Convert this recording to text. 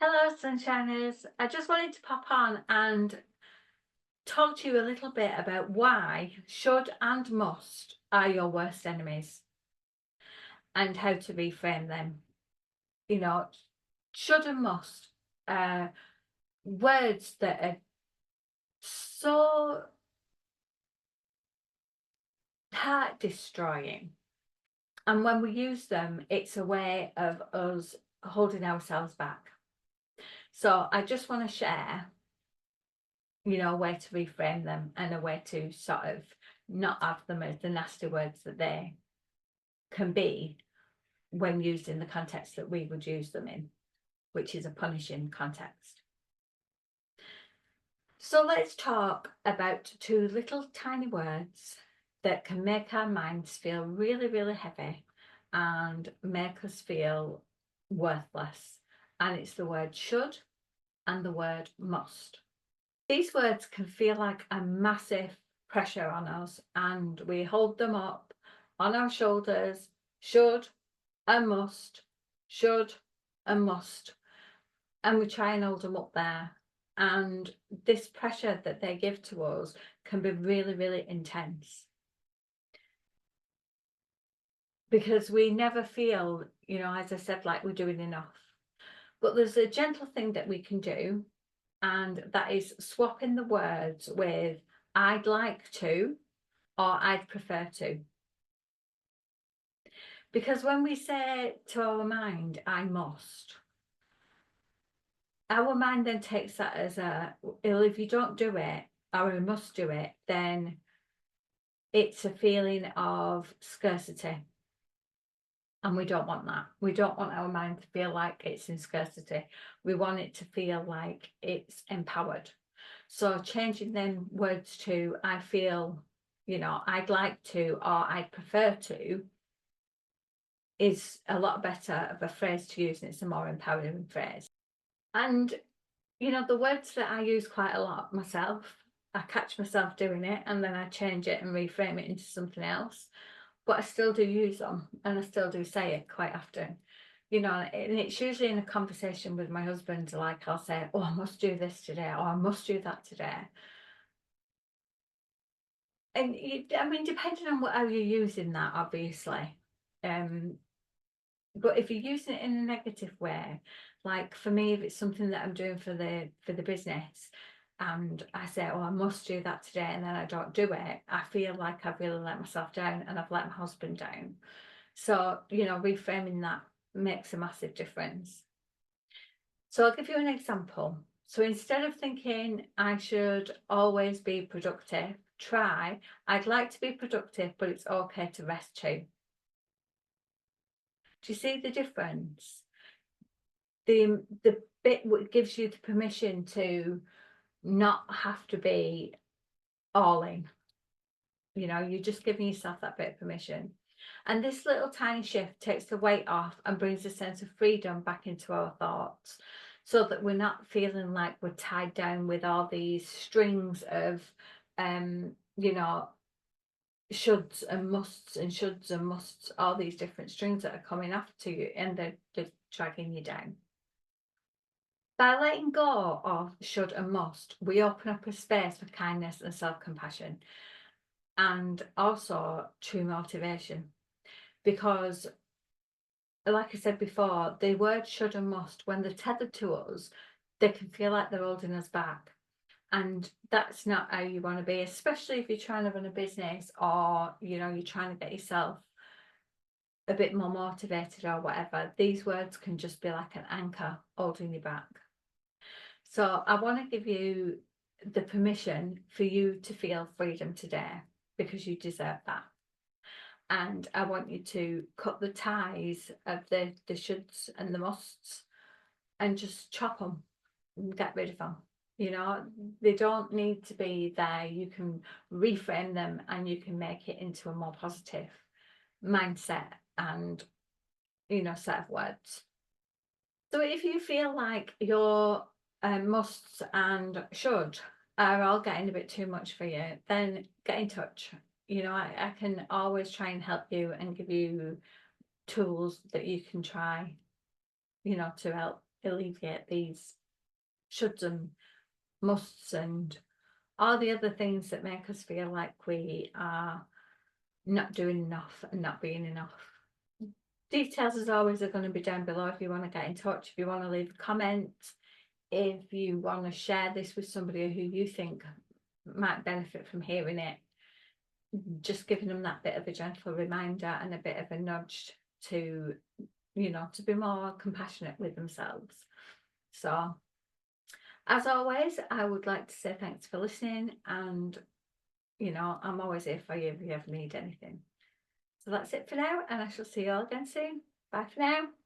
Hello, Sunshiners. I just wanted to pop on and talk to you a little bit about why should and must are your worst enemies and how to reframe them. You know, should and must are words that are so heart destroying. And when we use them, it's a way of us holding ourselves back. So I just want to share a way to reframe them and a way to sort of not have them as the nasty words that they can be when used in the context that we would use them in, which is a punishing context. So let's talk about two little tiny words that can make our minds feel really, really heavy and make us feel worthless. And it's the word should and the word must. These words can feel like a massive pressure on us, and we hold them up on our shoulders. Should and must, should and must, and we try and hold them up there. And this pressure that they give to us can be really, really intense because we never feel, as I said, like we're doing enough. But there's a gentle thing that we can do, and that is swapping the words with I'd like to or I'd prefer to. Because when we say to our mind, I must, our mind then takes that as well, if you don't do it or you must do it, then it's a feeling of scarcity. And we don't want that. We don't want our mind to feel like it's in scarcity. We want it to feel like it's empowered. So changing them words to I feel, I'd like to or I'd prefer to is a lot better of a phrase to use, and it's a more empowering phrase. And the words that I use quite a lot myself, I catch myself doing it and then I change it and reframe it into something else. But I still do use them and I still do say it quite often. And it's usually in a conversation with my husband, like I'll say, oh, I must do this today, or I must do that today. And I mean, depending on how you're using that, obviously. But if you're using it in a negative way, like for me, if it's something that I'm doing for the business and I say, oh, I must do that today, and then I don't do it, I feel like I've really let myself down and I've let my husband down. So, reframing that makes a massive difference. So I'll give you an example. So instead of thinking I should always be productive, try, I'd like to be productive, but it's okay to rest too. Do you see the difference? The bit that gives you the permission to not have to be all in. You're just giving yourself that bit of permission. And this little tiny shift takes the weight off and brings a sense of freedom back into our thoughts so that we're not feeling like we're tied down with all these strings of, shoulds and musts and shoulds and musts, all these different strings that are coming after you and they're dragging you down. By letting go of should and must, we open up a space for kindness and self-compassion and also true motivation. Because, like I said before, the word should and must, when they're tethered to us, they can feel like they're holding us back. And that's not how you want to be, especially if you're trying to run a business or, you're trying to get yourself a bit more motivated or whatever. These words can just be like an anchor holding you back. So I want to give you the permission for you to feel freedom today because you deserve that. And I want you to cut the ties of the shoulds and the musts and just chop them and get rid of them. They don't need to be there. You can reframe them and you can make it into a more positive mindset and, set of words. So if you feel like your musts and should are all getting a bit too much for you, then get in touch. I can always try and help you and give you tools that you can try, to help alleviate these shoulds and musts and all the other things that make us feel like we are not doing enough and not being enough. Details, as always, are going to be down below if you want to get in touch, if you want to leave a comment, if you want to share this with somebody who you think might benefit from hearing it. Just giving them that bit of a gentle reminder and a bit of a nudge to, to be more compassionate with themselves. So, as always, I would like to say thanks for listening, and I'm always here for you if you ever need anything. So that's it for now, and I shall see you all again soon. Bye for now.